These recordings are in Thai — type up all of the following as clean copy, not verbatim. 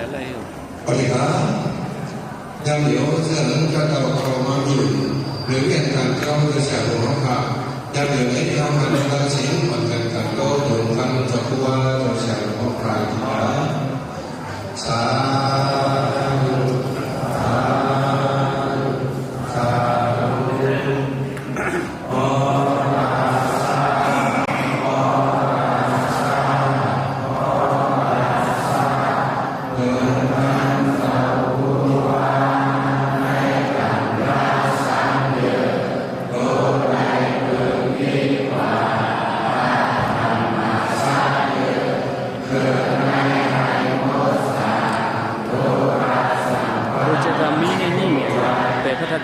อะไรอยู่ปฏิฆายามเหลียวเสื่อมจะเต่าครมาอยู่หรือเรียนการเจ้าจะเสียหัวขายามเหลียวไอ้เจ้ามันการสิงมันกันกันโตถึงพันจะพัวจะเสียหัวใครที่ไหนสาธุสาธุสาธุแต่พระทัต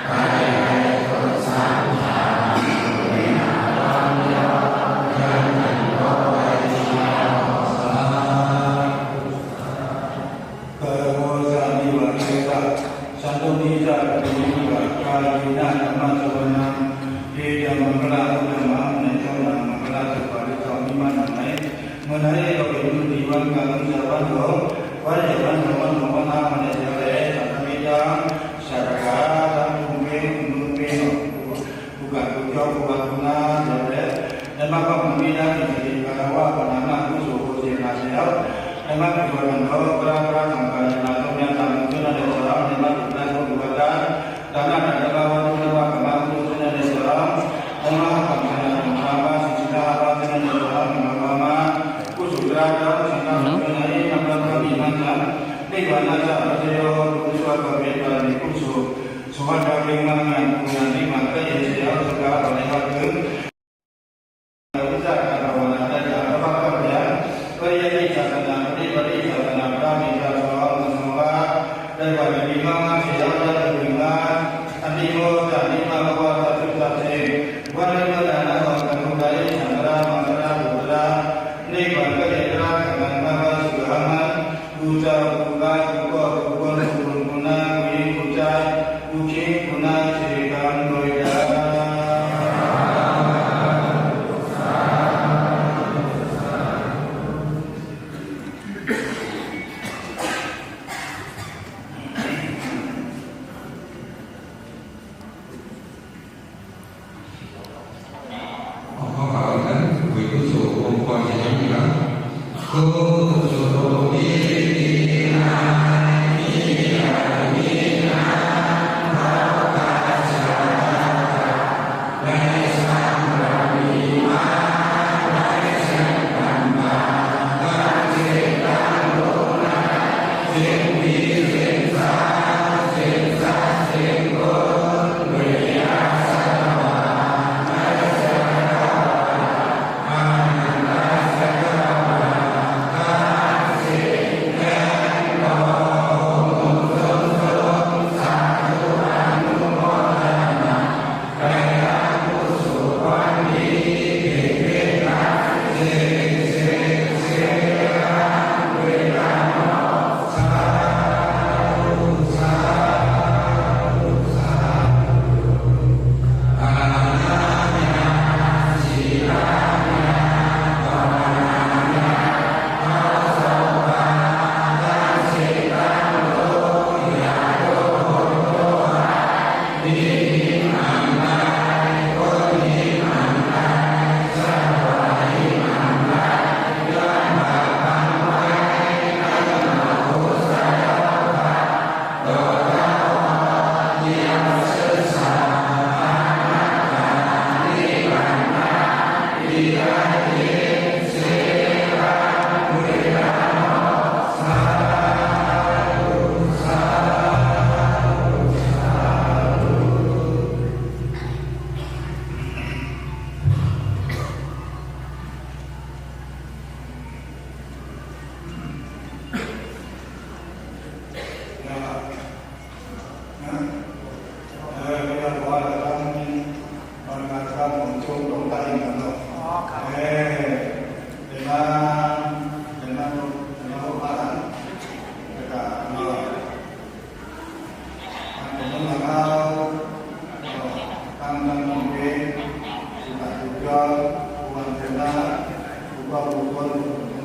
ว่าบุคคล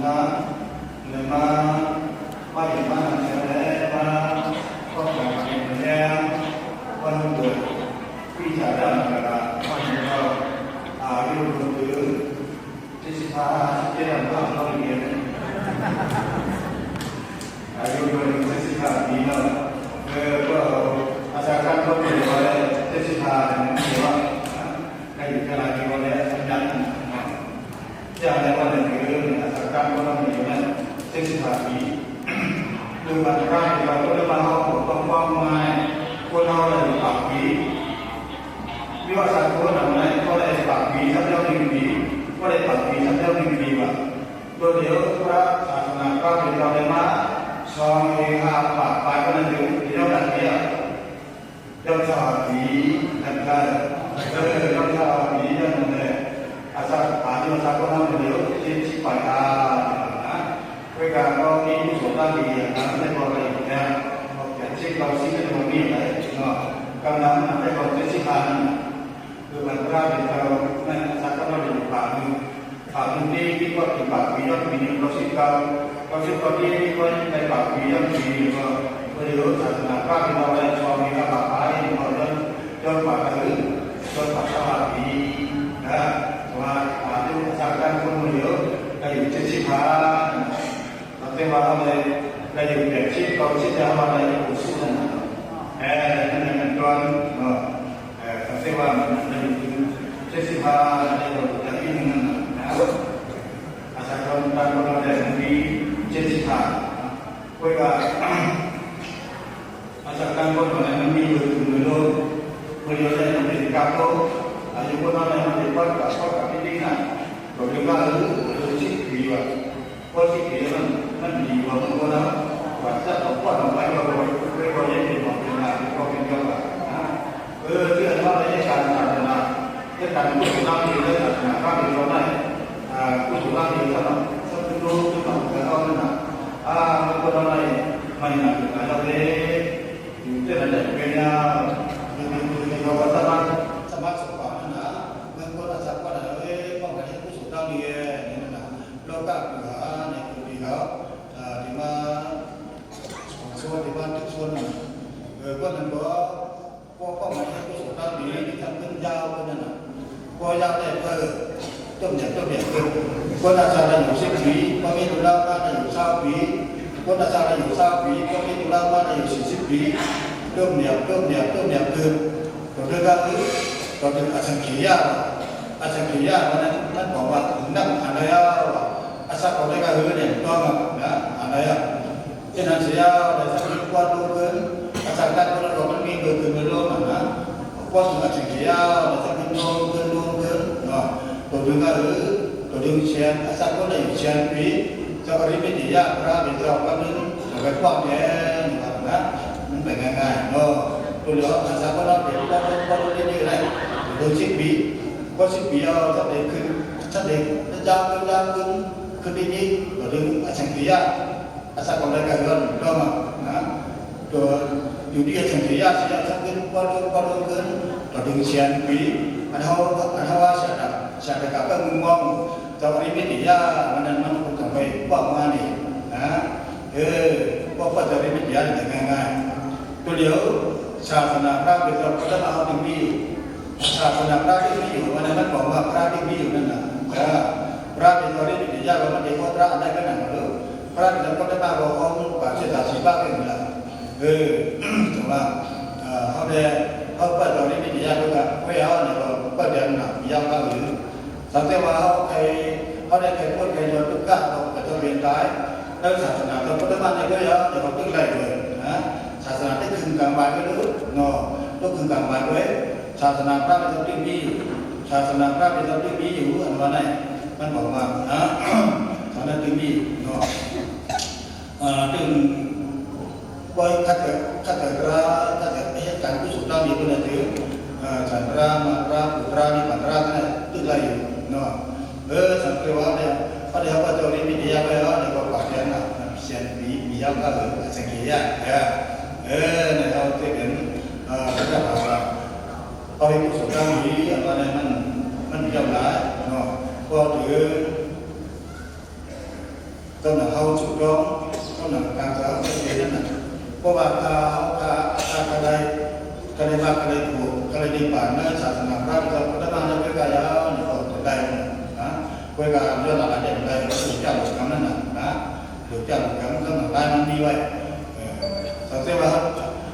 นะเลยมาไม่เห็นว่า พาที่เราเข้าเรียนอายุโดย75 ปีแล้วก็อาจารย์ท่านก็เป็นว่า75เนี่ยถือว่าได้อยู่เวลาที่ว่าได้สัญญาณจะอะไรว่าเนี่ยคืออาจารย์ท่านก็ต้องอยู่นั่น75 ปีดูบรรยากาศเราก็ได้มาเอาความความหมายคนเราเลยปากปีวิวัฒนาการเราเนี่ยก็ได้ปากปีสักเท่า1 ปีก็ได้ปากปีสักเท่า1 ปีว่าโดยเดียวพระศาสนาก็เป็นเราได้มาสองเองอาปากไปก็นั่นถึงที่เราดัดเดียวเราชอบปีนั่นก็เราชอบปีนั่นเลยอาจารย์อาจารย์สักคนนั้นเดียวที่ไปเวลาเรามีผู้สนใจดีนะไม่พอเลยนะอย่างเช่นเราซื้อในโรงมีอะไรเนาะกำลังได้บอกในสิบพันคือมันก็เป็นเรานั่นสักก็เราอยู่ป่าหนึ่งนี้ที่ว่าเป็นป่าปีนั้นปีนี้เราซื้อเราซื้อตอนนี้ที่ว่าในป่าปีนั้นปีนี้ก็เดี๋ยวศาสนาพระเป็นเราได้ชอบมีอาบาปที่เราจนป่าถือจนป่าสมาธินะว่าอาจจะสักการคนเดียวก็อยู่75แต่ว่าเราได้อยู่แบบชีพเราชีพเราได้อยู่สู้นั่นนั่นก่อนแต่ว่าได้อยู่75ได้อยู่จากที่นั่นนะอาศัยคนตามเราได้มี75เวลาอาศัยการคนคนนั้นมีอยู่ถึงโลกเมื่อเราได้เป็นกับโลกอายุคนนั้นมันเป็นวัดกับที่นี่นะเราเรียกว่าชีพปีว่าเพราะชีพปีมันดีกว่ามันก็แล้วว่าจะต้องว่าต้องไปเราเราเรียนเป็นหมอเป็นอะไรก็เป็นเยอะกว่าเรื่องว่าในการศาสนาในการพูดถึงเรื่องนี้ศาสนาพระเป็นเราได้พูดถึงเรื่องนี้แล้วสักครู่ที่เราจะเอาเนี่ยมันก็อะไรไม่หนักเราเลยอยู่ที่นั่นเป็นยาเป็นเราสามารถสมบัตินั่นนะมันก็จะสักว่าอะไรป้องกันให้ผู้สูงอายุนี่นั่นนะเราก็อยู่ในกลุ่มนี้เขาที่มาส่วนที่มาทุกส่วนนั้นก็นั่นก็ป้องกันให้ผู้สูงอายุที่ทำขึ้นยาวก็นั่นนะก็ยาวได้เพิ่มต้นใหญ่ขึ้นก็น่าจะได้อยู่10 ปีก็มีตุลาก็ได้อยู่20 ปีก็น่าจะได้อยู่20 ปีก็มีตุลาก็ได้อยู่40 ปีเริ่มเหนียวขึ้นตัวเรื่องก็คือตัวถึงอาชังขียามันบอกว่านั่งอะไรอาศัยของได้ก็คือเนี่ยตัวมันนะอะไรที่นั่นเสียได้สักนิดกว่าตัวเกินอาศัยการคนเรามันมีเกินไม่รู้มันนะกว่าถึงอาชังขียาได้สักนิดโน้เกินเนาะตัวเรื่องก็คือตัวเรื่องเชียนอาศัยคนได้อยู่เชียนปีจะบริเวณที่ยากพระเป็นเราก็นึกไปคว้าแย่นะมันเป็นง่ายๆเนาะตัวเรื่องอาศัยคนเราเป็นก็เรื่องนี้อะไรโดย10 ปีก็10 ปีเอาถ้าเด็กขึ้นยาวขึ้นดีตัวเรื่องอาชังขียาอาศัยของได้ก็คือก็มานะตัวอยู่ที่อาชังขียาเสียถ้าขึ้นก็เรื่องขึ้นตัวเรื่องเชียนปีอันเขาว่าเสียดกับก็มองจะบริเวณที่ยามันคงจะไปป้องมานี่นะก็จะบริเวณที่ยาได้ง่ายๆตัวเดียวศาสนาพระเป็นเราก็ต้องเอาที่มีศาสนาพระที่มีอยู่มันบอกว่าพระที่มีอยู่นั่นนะพระเป็นบริเวณที่ยาเราไม่ได้พระได้ก็นั่นหรือพระเป็นคนที่มาบอกองค์ปัจจัยสีบ้าเป็นอะไรถูกไหมเขาเปิดบริเวณที่ยาด้วยกันไม่เอาเนี่ยเราเปิดเดือนหนักยาวก็หรือสังเกตว่าเขาได้พูดโดยทุกข์เขาจะเรียนได้แล้วศาสนาเราพุทธบ้านในก็เยอะแต่เขาตึ้งไรเลยนะศาสนาที่คืนกลางวันก็รู้เนาะต้องคืนกลางวันไว้ศาสนาพระเป็นที่มีอยู่ศาสนาพระเป็นที่มีอยู่อันวันไหนมันบอกว่านะศาสนาที่มีเนาะถึงว่าถ้าเกิดเหตุการณ์ผู้สุดท้ายมีคนละถึงฉันรามาราปุตรานิปันราเนี่ยตึ้งไรอยู่เนาะสังเกตว่าเนี่ยเขาได้เขาจะเรียนวิทยาไปแล้วเนี่ยก็ปากแข็งนะเสียนมียาวก็สังเกตเนี่ยเขาจะเห็นเขาจะบอกว่าเอาไปผู้สุดท้ายมีอะไรมันยาวหลายเนาะก็ถือต้นหนังเขาจุดร้องต้นหนังการจะเอาไปเรียนนั่นนะเพราะว่าถ้าอะไรมากอะไรถูกอะไรดีป่านเนื้อศาสนาพระเราพุทธบ้านเราไม่กล้าเอาเนี่ยก็จะได้นะ quay cả đưa là để đây có chủ trang một cắm này là chủ trang một cắm rất là lai mang đi vậy sau khi mà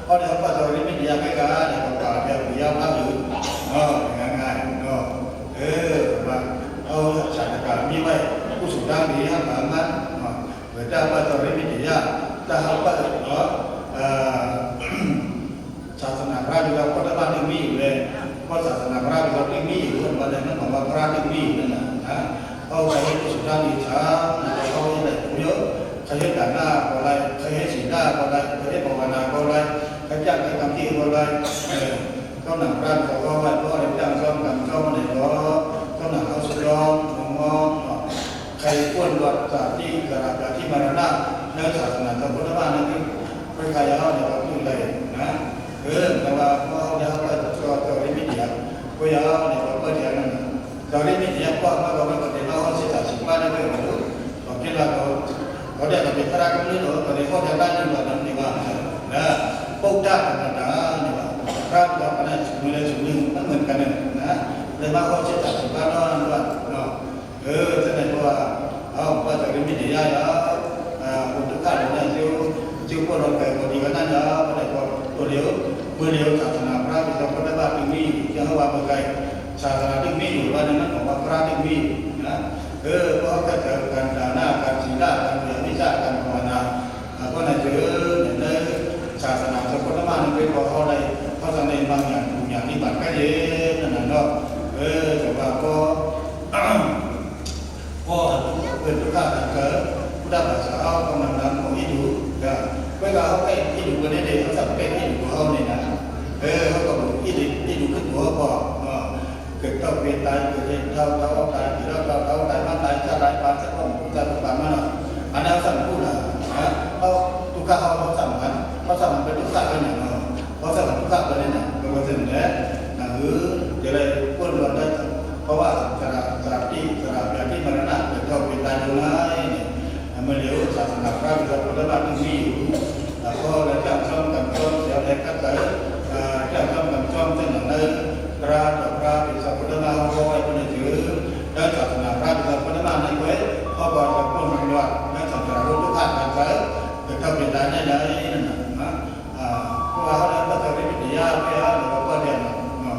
có thể bắt đầu đến bây giờ cái cả để còn cả theo bây giờ bao nhiêu ngày ngày và trả cả như vậy cũng chủ trang đi hàng tháng ngắn người ta bắt đầu đến bây giờ ta không bắt được đóศาสนาพระที่เราก็ได้บ้านที่มีอยู่เลยเพราะศาสนาพระที่เราที่มีอยู่วันนั้นของว่าพระที่มีนั่นนะเอาไปให้สุดท้ายดีช้าเขาได้เยอะเขาให้แต่งหน้าก็อะไรเขาให้สีหน้าก็อะไรเขาให้ภาวนาก็อะไรเขาจ้างให้ทำที่ก็อะไรเขาหนังพระเขาก็ว่าเขาได้จ้างซ้อมกันเขาในล้อเขาหนังเขาสุดยอดมองใครควรวัดจากที่กระดาษที่มรณะในศาสนาพุทธบ้านนั้นเป็นใครเอาเนี่ยเราพูดเลยนะแต่ว่าพอเราได้ตัวริมิตเนี่ยก็ยาวเนี่ยเราก็เดียวนั่นตัวริมิตเนี่ยก็มาเราไม่ก็เดี๋ยวเราศึกษาสิ่งบ้านได้ไม่หมดตอนที่เราได้กับเป็นพระก็ไม่รู้ตอนนี้เขาจะได้ยังไงนั่นนี่ว่านะพวกด้านต่างๆนี่ว่าพระเราก็ได้มีอะไรสิ่งหนึ่งมันเหมือนกันนะเลยมาเขาศึกษาสิ่งบ้านนั่นว่าฉะนั้นว่าเอาว่าตัวริมิตเนี่ยคนทุกท่านเนี่ยจิวพวกเราเกิดคนดีกันนั่นนะไม่ได้ตัวเดียวเมื่อเดียวศาสนาพระที่เราได้บ้านที่มียังว่าเมื่อไงศาสนาที่มีอยู่ว่านั้นของพระที่มีนะเพราะการเกิดการด่าหน้าการศีลการเรียนวิชาการภาวนาเพราะนั่นเจอในศาสนาพุทธมาเป็นเพราะเขาได้เขาแสดงบางอย่างที่บัตรก็เยอะนั่นน่ะเนาะแต่ว่าก็เป็นทุกข้าแต่เกิดพุทธภาษาเอากำลังนั้นของอิดูก็เวลาเขาไปอิดูกันเนี่ยเขาสังเกตอิดูเขาเนี่ยนะเขาก็บอกอิดูขึ้นหัวบอกเกิดเท่าเปลี่ยนตายเกิดเท่าตายที่เราตายมาตายชาตายปานสักคนจะถูกปานมาหน่อยอันนั้นสั่งพูดนะเขาทุกข้าเขาสั่งกันเขาสั่งเป็นทุกข้าเป็นอย่างนั้นเขาสั่งทุกข้าเป็นอย่างนั้นก็เป็นอย่างนั้นหรือจะเลยพูดรวมได้เพราะว่าสระที่มรณะเกิดเท่าเปลี่ยนตายตรงนั้นเมื่อเดี๋ยวศาสนาพระพุทธบ้านที่มีอยู่ก็ได้จับจ้องกันจ้องเสียแรงกันเต๋จับจ้องกันจ้องเส้นหนังเนื้อพระต่อพระเป็นศาสนาเขาไว้คนในถือได้ศาสนาพระเป็นศาสนาในเว้เขาบอกกับคนบางวัดได้ศาสนาพุทธภาคกันเต๋เกิดเท่าเปลี่ยนตายได้นั่นนะเพราะว่าเขาได้ก็จะเป็นวิทยาไม่เอาหรือว่าก็เรียน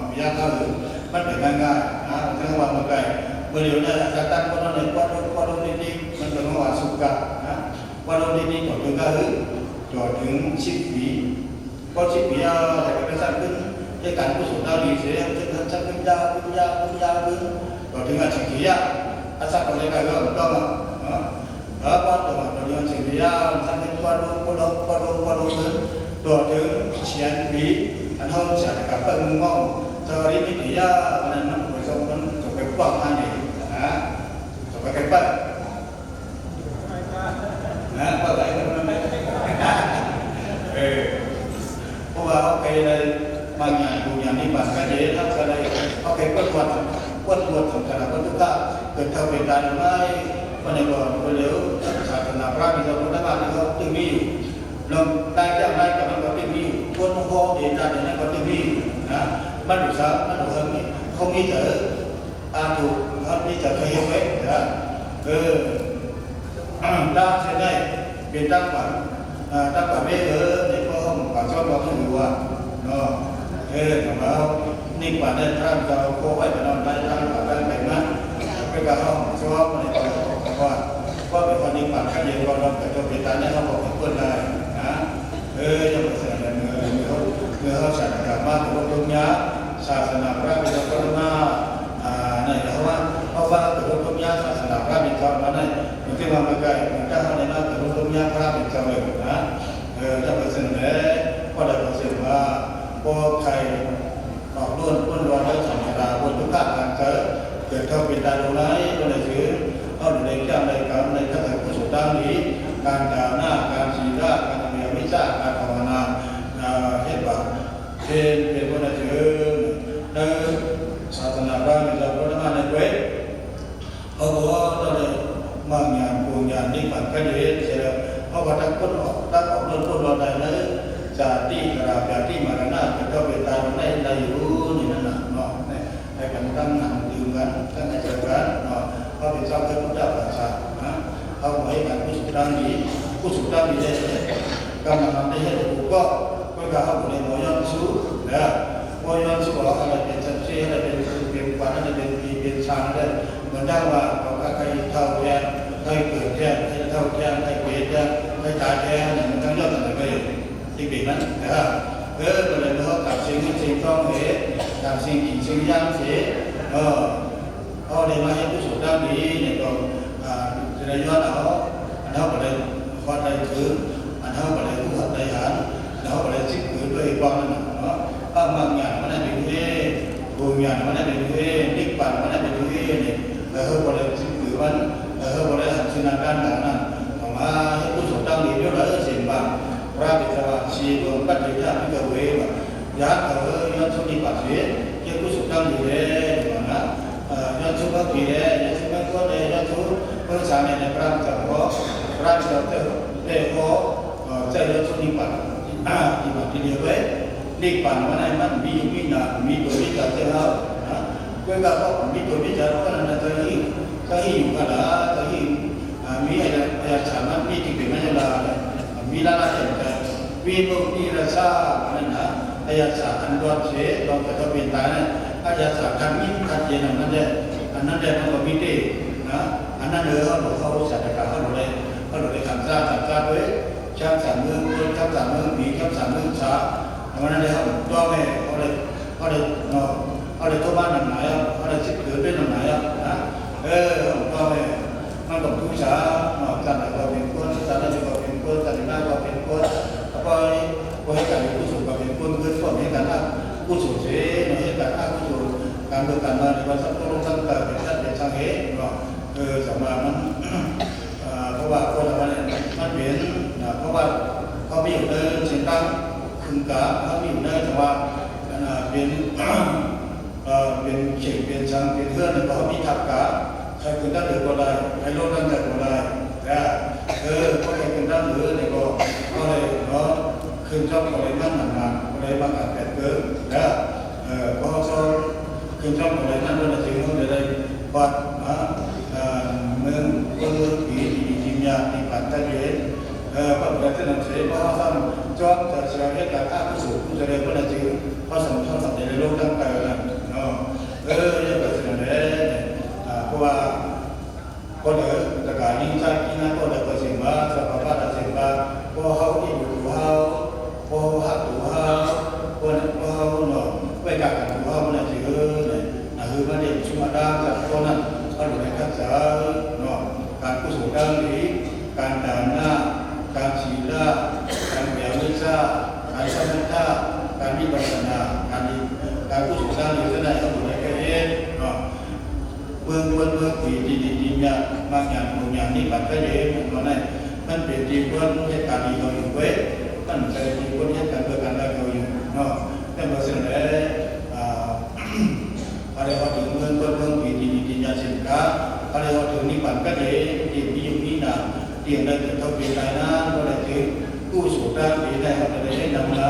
วิทยาเขามันเป็นง่ายๆนะทั้งวันเมื่อไงเมื่อเดี๋ยวเนี่ยจะตั้งคนนั้นคนนี้มันเป็นว่าสุกะนะว่าเราได้ต่อถึงก็คือต่อถึง10 ปีพอ10 ปีแต่ก็สร้างขึ้นในการกุศลเราดีเสียจะสร้างขึ้นยาวขึ้นต่อถึง10 ปีอาศัยคนในการก็ต้องแล้วก็ต่อถึง10 ปีสร้างขึ้นว่าเราถึงต่อถึง10 ปีอันเขาจะกลับไปมุ่งมั่นตอนนี้ปีมันนั้นมันจะไปกว้างมากเลยนะจะไปกันไปนะว่าอะไรกันนั่นเพราะว่าเขาไปในบางอย่างดูอย่างนี้บางกันเยอะทั้งอะไรเขาไปวัดสำคัญวัดทุกท่าเกิดเท่าเป็นการไม่วันนี้ก่อนวันเดียวศาสนาพระมีเราพุทธบ้านเขาจึงมีอยู่ลงได้จากได้กับมันก็จึงมีอยู่คนพ่อเดียร์ได้นั้นก็จึงมีนะมันดูซ้ำมันดูซ้ำนี่เขามีแต่ถูกเขามีแต่เคยเว้ยนะด้านเช่นนี้เป็นตั้งฝันไม่ในข้อห้องป่าชอบเราต้องดูว่าของเรานี่ป่าได้ท่านเราโค้ไว้ไปนอนได้ท่านป่าได้ไปนั้นไปกับห้องชอบในป่าของว่าเป็นคนนี้ป่าข้าเย็นเราเราแต่ตัวเป็นตาเนี่ยเขาบอกเพื่อนได้นะยังไม่เสร็จเลยเมื่อเขาศาสนามาตัวตรงนี้ศาสนาพระพุทธธรรมนั่นเพราะว่าตัวตรงนี้ศาสนาพระพุทธธรรมนั่นที่ว่าเมื่อไงถ้าเขาในนั้นตัวตรงนี้พระพุทธธรรมนะจะเป็นสิ่งไหนก็ได้เป็นสิ่งว่าพอใครออกล้วนได้ศาสนาบนทุกการการเกิดเข้าเป็นตาดูไหนก็ได้ถือเอาในเจ้าในการในขั้นตอนสุดท้ายนี้การด่าหน้าการศีลการเรียนวิชาการภาวนาเห็นว่าเป็นคนที่ถือในศาสนาพระมีเราพุทธมาในเวทเขาบอกว่าเราได้บางอย่างบางอย่างที่ผ่านกันเยอะเสียเพราะว่าถ้าคนออกต้นเราได้เลยจากที่กระดาษจากที่มรณะเป็นก็เป็นตายมันได้อยู่นี่นั่นน่ะเนาะให้กันตั้งหนังดื่มกันตั้งใจกันเนาะเ เขาเป็นเจ้าพระพุทธราชานะเขาบอกให้การผู้สุดดังดีผู้สุดดังดีได้กำลังทำได้ให้ถูกก็เขาบอกในมอยอนสู้นะมอยอนสู้ว่าอะไรเป็นจันทร์อะไรเป็นวันอะไรเป็นชางได้เหมือนได้ว่าเขาใครเท่าแก่ใครเกิดแก่ใครเท่าแก่ใครเกิดแก่ใครตายแก่เนี่ยมันทั้งยอดอะไรไปสิ่งดีนั้นนะก็เลยเขาตัดสิ่งต้องเหตุตัดสิ่งย่างเสียเขาได้มาให้ผู้สูงด้านนี้เนี่ยก็จะได้ยอดเขาอันเขาก็ได้ขอได้ถืออันเขาก็ได้ผู้หัดได้หารอันเขาก็ได้ชิดถือด้วยความนั้นเนาะบางอย่างมันได้เป็นเฮ่บางอย่างมันได้เป็นเฮ่นิพพานมันได้เป็นเฮ่เนี่ยเขาก็ได้ชิดถือมันเขาก็ได้หัดชินาการนั้นออกมาให้ผู้สูงด้านนี้เยอะเลยสิ่งบางพระบิดาชีวงปัจจัยที่เกิดเวรยาเขายอดสุนิปัจเวรยังผู้สูงด้านนี้เลยนะยอดสุภาพดีเลยยอดสุภาพก็เลยยอดสุภาพสารในพระจักรพรรดิพระจักรพรรดิเด็กก็ใจยอดสุนิปัจที่มาที่เดียวเลยนิพพานมันมันมีนามีตัววิจารณ์เท่านะเพื่อการก็มีตัววิจารณ์ว่านั่นจะหิ้งกันละจะหิ้งมีอะไรสามัญมีที่เป็นไม่ได้มีลาลาเห็นแต่วีโมมีราชานั่นนะอายาสาอันรอดเสียลองกระทำเป็นตาเนี่ยอายาสาคันมินขัดเย็นอันนั้นเด้มันก็มีเตนะอันนั้นเขาสัตย์การเขาเลยทำซาด้วยช่างสามมือช่างสามมือมีช่างสามมือช้าวันนั้นเขาตัวแม่เขาเลยตัวบ้านหนังไหนเขาเลยชิดถือเป็นหนังไหนนะตัวแม่มันก็ผู้ช้าจันทร์ก็เป็นคนจันทร์ก็เป็นคนจันทร์หน้าก็เป็นคนพอให้การผู้สูงก็เป็นคนเพื่อนก็ให้การผู้สูงเสียให้การผู้สูงการเดินการมาในวันสัปดาห์สัปดาห์เป็นชาติเป็นช่างเหตุก็สำหรับมันเพราะว่าคนเราเนี่ยมันเปลี่ยนเพราะว่าเขาไม่อยู่ในเส้นตั้งคืนกาเขาไม่อยู่ในแต่ว่าเป็นเข่งเป็นช่างเป็นเพื่อนเขามีทับกาใครเป็นด้านเหนือก็ได้ใครโลดด้านเหนือก็ได้แต่ก็ใครเป็นด้านเหนือเนี่ยก็เลยเนาะขึ้นชอบก็เลยนั่งนานๆก็เลยบางอาจแต่เกินแต่พอเขาขึ้นชอบก็เลยนั่งด้วยจริงเขาเลยวัดเมืองผีจิมยาที่ปัตตานีพระพุทธเจ้าเสด็จพระท่านจอมจะเสียให้กับข้าผู้สูงผู้เจริญพระจริงพระสมสัตย์ในโลกทั้งไปนั่นเนาะยังเป็นสิ่งนั้นเพราะว่าก็เดินตะการยิ่งใจยิ่งนั้นก็เดินไปสิ่งว่าสภาวะต่างสิ่งว่าพอเขาที่อยู่เขาพอหักตัวเขาพอเขาเนาะไม่กล้ากันตัวเขาเนี่ยสิเลยคือมันเด็กชุมาดาจากคนนั้นเขาอยู่ในขั้นสารเนาะการกุศลด้านนี้การด่านหน้าการศีลการเบียดเบียนการสมัครการวิปัสสนาการกุศลด้านนี้ก็ได้เขาอยู่ในแค่นี้เนาะเบื้องผีดีเนี่ยบางอย่างบางอย่างนี่ปัจจัยเองมันเป็นที่เบื้องเหตุการณ์ที่เขาอยู่เว้ยมันเป็นที่เบื้องเหตุการณ์เกิดการได้เขาอยู่เนาะแต่บางสิ่งใดอะไรว่าถึงเบื้องผีดีเนี่ยสิ่งก้าอะไรว่าถึงนิพพานก็ได้ที่มีอยู่นี่นะที่ยังได้เท่าเป็นไรนะก็ได้ถึงผู้สูงด้านผีได้เขาได้นำนะ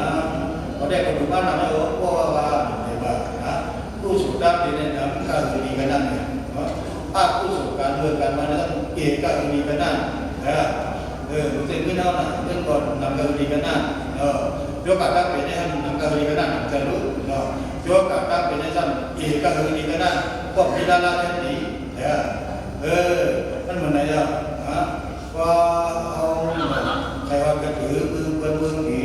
เขาได้กระดูกบ้านนะว่าในบ้านนะผู้สูงด้านผีได้นำการดีกันนั่นเนี่ยภาคผู้สูงการเมืองการมานั้นเกี่ยวกับดีกันนั่นสิ่งที่นั่นนะเรื่องก่อนนำการดีกันนั่นยกการตั้งเป็นให้นำการดีกันนั่นจะรู้ยกการตั้งเป็นให้ท่านเกี่ยวกับดีกันนั่นพวกพิจารณาแค่นี้มันเหมือนไหนอ่ะว่าเอาใครว่ากระถือมือเบื้องผี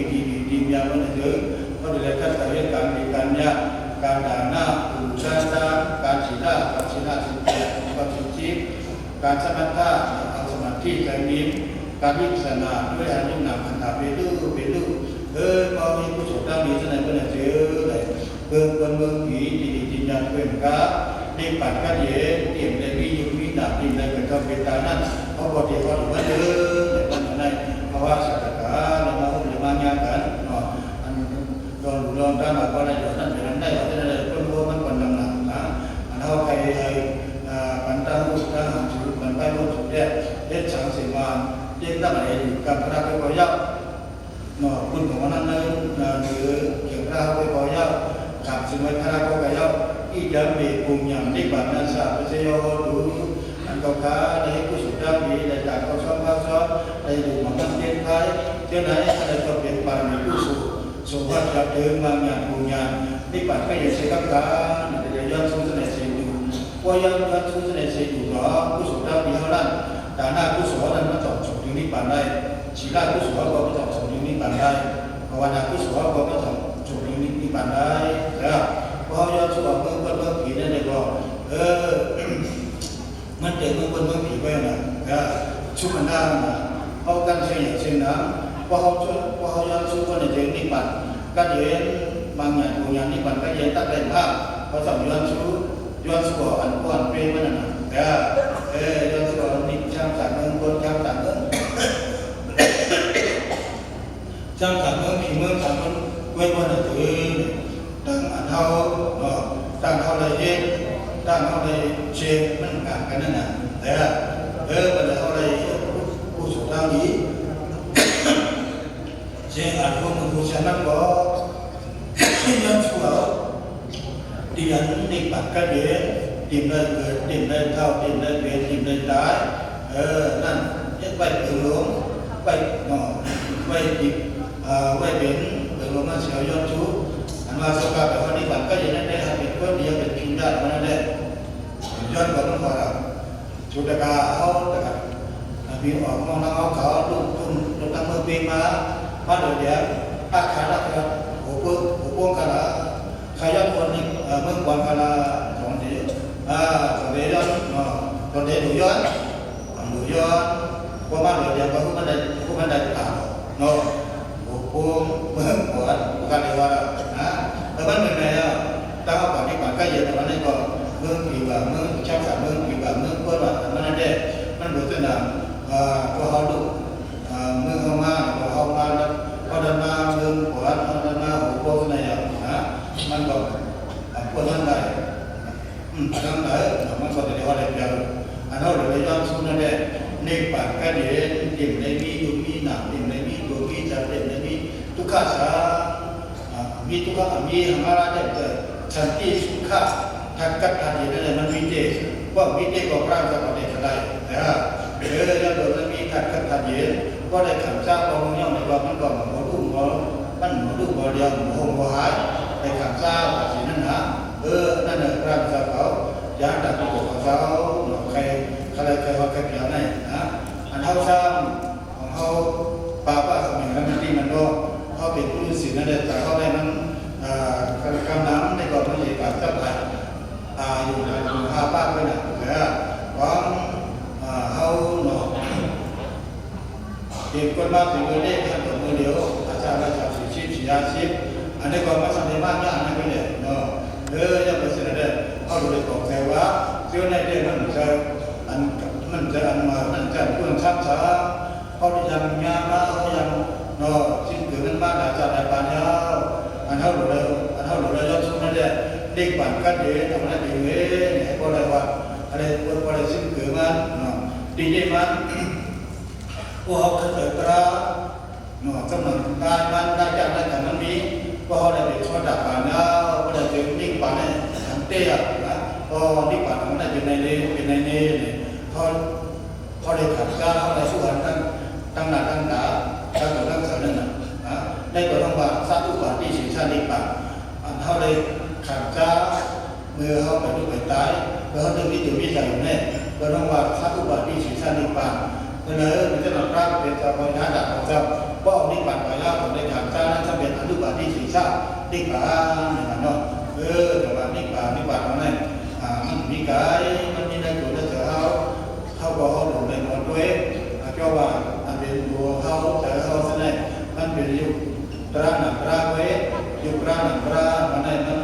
ดียาวมันถือก็เลยขั้นตอนการมีการยากการด่าหน้าอุชาตาการฉีดหน้ากับฉีดหน้าฉีดเปียกับฉีดชีพการสมาธิเอาสมาธิใจนิ่งการวิปัสสนาด้วยอานิสงส์ขันธ์เปลื้ก็มีผู้สูงด้านนี้ท่านไหนก็เนี่ยเจอเลยเบื้องผีดียาวเป็นก้าในปัจจัยเย่เตรียมในวิญญาณในเป็นคำเป็นตานั้นเขาบอกที่เขาบอกว่าในปัจจัยเพราะว่าสัจจะเรามาพูดมาญากันอันโดนตามแบบว่าในจุดนั้นจุดนั้นได้เพราะฉะนั้นคนรู้มันคนดังหนักนะอันเขาใครปันตาหูตาหันจุดมันไปหมดจุดเนี่ยเด็ดสังสิมาเด็ดตั้งแต่กับพระไปก่อย่าคุณของนั้นหรือเกี่ยวกับไปก่อย่าขับสิมาพระก็ก่อย่าที่จะมีกลุ่มอย่างที่บัณฑิตศาสตร์เสียดูอัน cầu cá lấy của sự đam mỹ để đạt cao xót đây đủ một năm tiên thái thế này đây cho việc bàn mỹ của sự phát triển từ mang nhà cùng nhà đi bản cái gì sẽ các cá để dân chúng này sẽ đủ qua dân chúng này sẽ đủ đó của sự đam mỹ hơn đã na của sự đó nó tổng trong những bản này chỉ là của sự đó có tổng trong những bản này còn là của sự đó có tổng trong những bản này bao nhiêu số lượng quân kỳ này cóมันเด็กมันคนเมืองผีไปนะชุกหน้าเขากันเชียงเชียงน้ำว่าเขาย้อนชุกคนในเด็กนิพพานกันเย็นบางอย่างบางอย่างนิพพานกันเย็นตั้งแต่ภาพเขาสั่งย้อนชุอันก้อนเปรี้ยวนั่นนะย้อนชุนิพช่างต่างเมืองคนช่างต่างเมืองช่างต่างเมืองผีเมืองต่างเมืองเว้ยวันนั้นถือตั้งอันเขาตั้งเขาเลยเย็นตั้งเขาเลยเชียงมันต่างกันนั่นน่ะแต่วันนั้นเขาเลยผู้สูงอายุเชียงอันพวกมันผู้ชนะก็ที่ย้อนชั่วที่ยันนิพพานกันเย็นtìm nơi กิดtìm nơi thao tìm nơi biến tìm nơi táiนั่นยึดไปเปลืองหลวงไปหน่อไปดิบไปเป็นเปลืองหลวงนั่นเสียย้อนชูอันมาสกัดแบบนี้บัตรก็ยังได้หาเป็นคนเดียวเป็นพิมพ์ได้มาได้ย้อนกับมันพอแล้วชุดตะกาเขาตะกาบินออกมองทางเขาลูกทุ่งลูกตั้งเมืองปีมาเดี๋ยวเดี๋ยวอาคาราครับหัวพวงคาราขยันคนนี้เมืองกวนคาราของที่còn để đó còn để đủ gió qua ba lượt giờ có vấn đề tạo nó buông của cái này qua ở vấn đề này ta có còn những cái gì mà này còn mương kỳ và mương trong cả mương kỳ và mương quân và vấn đềมันดูตัวนั้นก็เขาดูมือเข้ามาเขามาเขาเดินมามือขวาเขาเดินมาหัวโป้ในมันก็คนนั้นได้ทั้งหลายมันก็จะได้ว่าได้เปรียบอันนั้นเราย้อนสู่นั่นแหละในป่ากันเองดิมในมีอยู่มีหนักดิมในมีตัวมีจัดดิมในมีทุกข้าสามีทุกข้ามีหาราเด็ดสันติสุขะทักกัดทันทีนั่นแหละมันมีเจว่ามีเจก็ร่างจะมาได้ก็ได้แล้วโดยมีทักกัดทันทีก็ได้ขันเจ้าของเงี้ยในว่ามันก็มันรุ่งมันรุ่งบ่เดียวมันคงบ่หายได้ขันเจ้าสิ่งนั้นนะนั่นแหละร่างจะเขาอยากดักตัวเขาใครว่าใครเปลี่ยนได้อันเท่าซ้ำของเขาป้าสมัยนั้นที่มันก็เขาเป็นผู้ฤาษีนั่นแหละแต่เขาได้นั้นกำน้ำในก่อนมันใหญ่กว่าเจ้าไปอยู่หาป้าไปน่ะเพราะเขาหนอเด็กคนบ้านถึงเล่นทำตัวมือเดียวอาจารย์ราชาสุชีพศิยาชีพอันนี้ก่อนมาสัมผัสบ้านย่านนั่นไปเลยเนาะยังเป็นสิ่งใดเขาดูได้บอกใจว่าเจ้าในเรื่องมันจะอันมามันจะเพื่อนช้ำช้าเขายังงานมาเขายังเนาะสิ่งเกิดขึ้นบ้านอาจารย์ในบ้านยาวอันเขาดูได้ยอดสุดนั่นแหละเด็กบ้านกันเองทำอะไรดีเว้ยเนี่ยก็ได้ว่าอะไรก็ได้สิ่งเกิดมันเนาะดีใจมันพวกเขาเคยกระเนาะกำลังได้มันได้จากนั้นจากนั้นนี้พวกเขาได้ไปช่วยดับบ้านยาวก็ได้ถึงนิ่งบ้านเนี่ยทั้งเตี้ยนะก็นิ่งบ้านทั้งนั้นเป็นในนี้เขาได้ขัดก้าวเขาได้สู้กันตั้งหน้าตั้งตาตั้งแต่ตั้งสารนั่นนะได้ก็ต้องว่าสร้างทุกวันที่สิ่งชาตินิ่งบ้านเขาได้ขัดก้าวเมื่อเขาไปดูไปตายเมื่อเขาดึงที่จุดวิจัยอยู่เนี่ยก็ต้องว่าสร้างทุกวันที่สิ่งชาตินิ่งบ้านเพราะนั้นมันจะนำร่างเป็นจะบริหารดับของเจ้าว่าเอานิ่งบ้านไปแล้วผมได้ขัดก้าวนั้นจะเป็นอนุบาลที่สิ่งชาตินิ่งบ้านอย่างนั้นเนาะแต่ว่านิ่งบ้านของนั้นมันมีกายมันมีในตัวในเขาบอกเขาหลงในหมดด้วยเจ้าว่าอันเป็นตัวเขาแต่เขาแสดงมันเป็นยุคตระหนักตระไว้ยุคตระหนักตระมันได้มัน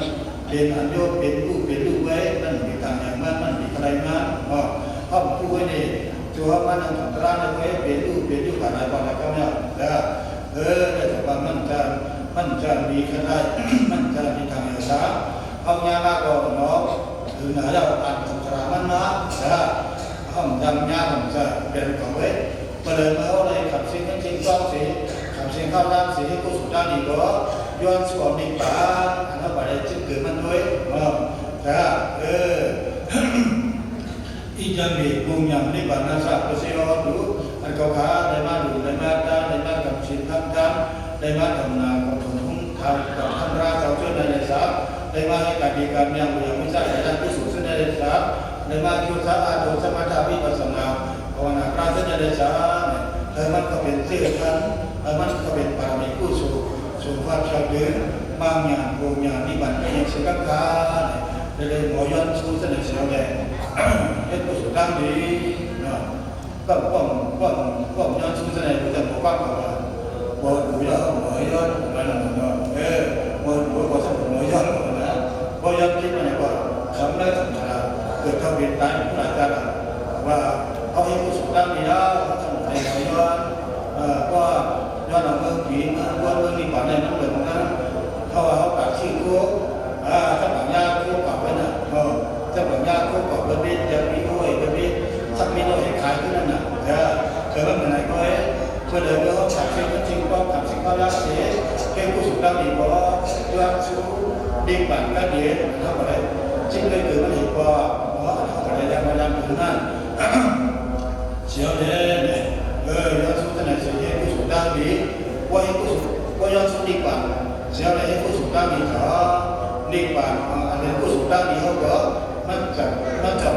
เป็นอันโยเป็นลูกไว้มันมีทางอย่างมันมีอะไรมาเขาพูดไว้เนี่ยตัวมันอันตระไว้เป็นลูกอะไรบางอย่างเนี่ยแต่ว่ามันจะมีขนาดมันจะมีทางอย่างช้าเอางานมาก่อนเนาะคือหนาเราอ่านสงครามมันมาห้องดำยาผมจะเป็นของเว้ยมาเลยมาเอาเลยขับสิ่งนั้นสิ่งต้องสิ่งขับสิ่งเข้าด้านสิ่งที่กู้สุดด้านดีก็ย้อนสวนดีป่าอันนั้นไปได้จึงเกิดมันด้วยแต่อี yang punya ni bana sa pesio tu kau kah lema du lema ta lema kam sin tham tham lema kam na kam thung tham tham ra kau tu na le sa lema ka di kam yang yang misa dan tu su na le sa lema tu sa ado sama ta bi pasanga kawana pra sa na le sa lema ka ben se kan lema ka ben parami ku su fa cha de mang yang punya ni bana yang sekak kaเลยหมอย้อนสู้เสนอเสียเลยเอ็ดผู้สูงตั้งดีนะก็ย้อนสู้เสนอแต่หมอป้าก็ว่าหมอดูแล้วหมอย้อนมาแล้วเนาะหมอดูก็สมหมอย้อนนะหมอย้อนคิดว่าว่าคำนั้นสำคัญเกิดเขาเป็นตายผู้อาจารย์ว่าเอาให้ผู้สูงตั้งดีแล้วสมในหมอย้อนก็ย้อนเอาเมืองผีเมืองนี้ป่านในนั้นเป็นนั้นเขาว่าเขาตัดชื่อโค้ถ้าบางอย่างคู่กับไว้น่ะถ้าบางอย่างคู่กับไว้เป็นจะมีด้วยจะมีสักมีด้วยขายขึ้นนั่นน่ะเคยว่าเหมือนไหนก็เพื่อเดินเรื่องขับสิ่งก็จริงก็ขับสิ่งก็รักเสียเกี่ยวกับสุขภาพดีก็รักสู้ดีปั่นก็ดีเท่าไหร่จริงเลยคือมันเห็นว่าอะไรได้มาดังถึงนั่นเสียวเลยย้อนสู้ขนาดเสียเกี่ยวกับสุขภาพดีว่าย้อนสู้ดีปั่นเสียวเลยผู้สุขภาพดีเขาดีกว่าอะไรผู้สุขภาพดีเขาก็มันจะ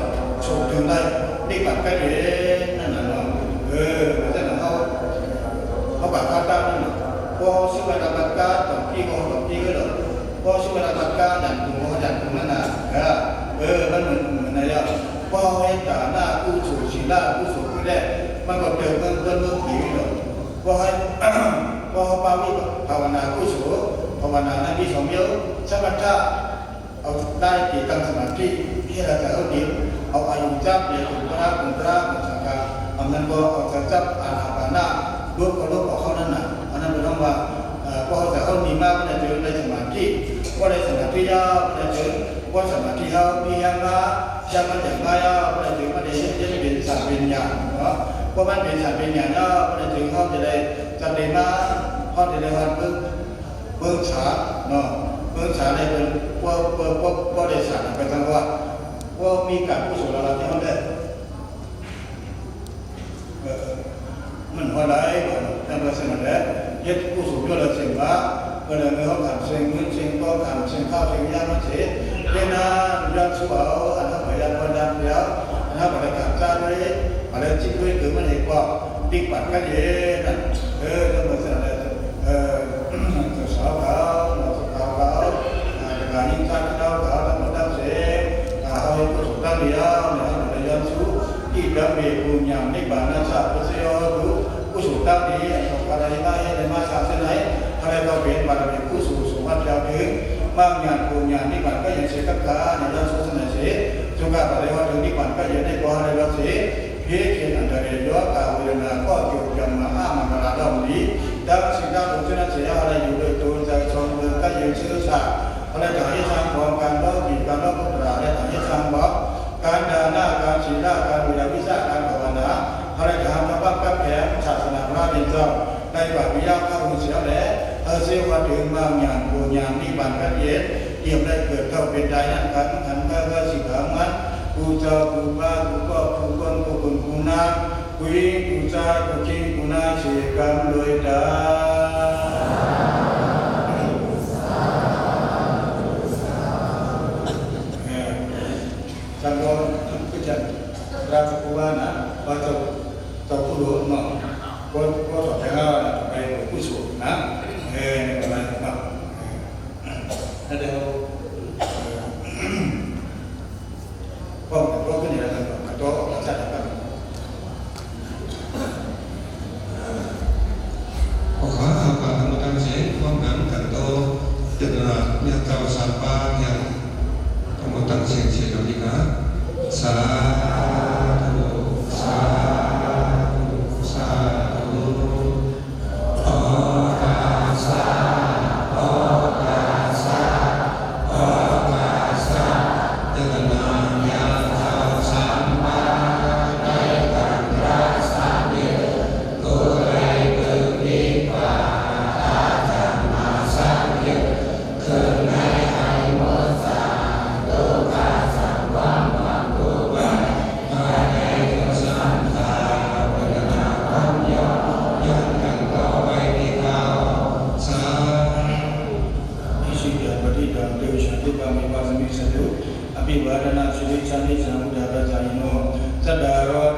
สูงถึงได้ดีกว่าใกล้เย็นนั่นน่ะเพราะฉะนั้นเขาบัตรการตั้งนั่นพอชื่อว่าบัตรการต่อพี่ก็เลยพอชื่อว่าบัตรการดันกลุ่มเขาดันกลุ่มนั่นน่ะมันเหมือนอะไรอ่ะพอให้ตาหน้าผู้สูงศีลาผู้สูงผู้แรกมันก็เจอเรื่องผีเลยพอให้พอปาวิภาวนาผู้สูงภาวนานั้นมีสองเยอะสมถะเอาได้กี่ตั้งสมาธิที่เราจะเอาดิบเอาอายุจับเดี๋ยวถึงพระสังฆาอันนั้นก็เอาจะจับอานาปานะรูปกับรูปของเขานั่นน่ะอันนั้นเป็นต้องว่าพอจะเอาดีมากก็จะเจอในสมาธิก็ในสมาธิยาวก็จะเจอว่าสมาธิยาวมีอย่างละจะมันอย่างไรก็จะเจอมันจะเป็นสารเป็นอย่างเนาะเพราะมันเป็นสารเป็นอย่างยาวก็จะเจอเขาจะได้จับได้มาเขาจะได้วันเบิ่งฉาเนาะเบิ่งฉาได้เป็นว่าได้สารไปทั้งว่ามีการผู้สูงอายุที่เขาได้มันว่าได้นั่นเป็นสิ่งนั้นยึดผู้สูงอายุสิ่งว่าก็เลยไม่เขาทำสิ่งนู้นสิ่งก็ทำสิ่งข้าวสิ่งย่างมันเสียเรื่องนั้นย้อนสู้เอาอันนั้นพยายามวันนั้นแล้วอันนั้นอะไรการจ้างเลยอะไรจิ้มด้วยคือมันเห็นว่าติ๊กปัดกันเย็นนั่นนั่นเป็นสิ่งนั้นสาวเขาการยิ่งท่านเขาทำมาตั้งเสกเขาให้ผู้สูงตั้งเดียวในย้อนสู้ที่พระเมรุปุญญานิบานัสสะพุทธโยรู้ผู้สูงตั้งดีอะไรมาให้ในมาศาสนาอะไรก็เป็นบารมีผู้สูงสุภาพยาวถึงบางอย่างปุญญานิบาตก็ยังเสกขาในย้อนสู้สนาเสกจงการอะไรว่าถึงนิบาตก็ยังได้กว่าในวันเสกเพียงแค่อันเดียวกาเวนาก็เกี่ยวกับมหามรดานี้ดังสิ่งที่ผมจะนั่งเสียอะไรอยู่โดยตัวใจชนเมืองก็ยังเชื่อสาอะไรจะให้ทางของการเล่าดีการเล่าพุทธะและให้ทางบอกการดานาการศีลการวิริยวิชาการภาวนาอะไรจะทำนับกับแผนศาสนาพระเป็นเจ้าในบาปวิยาข้าพเจ้าและเสียว่าถึงบางอย่างโบญางนิบานกันเย็นเยี่ยมได้เกิดเข้าเป็นใจนั้นกันขันข้าก็สิขามันกูเจ้ากูบ้ากูก็กูก้นกูกุนกูนากูยิงกูใจกูจริงกูนาเสียกันเลยดาก็จะราชกุมานะว่าจะผู้รู้เนาะก็สอนให้เราไปผู้สูงนะอะไรนะนั่นเดียวก็ขึ้นอย่างนั้นก็ตัวรักษากันขออาภาธรรมการเสียงความหนังกันโตเจตนาเนี่ยเจ้าสามปาอย่างต้องมาตั้งเสียงเสียงดีนะสาธุสาธุสาธุโอกาสาโอกาสาโอกาสาเจตนาเนี่ยเจ้าสามปาในการรักษาเดียวก็เลยเกิดดีกว่าอาจารย์มาสร้างเดียวคืนให้หมดสาโอกาสาความตัว ภิวาทนาสิริสันติสังฆุดาปจายโนสัดดารโร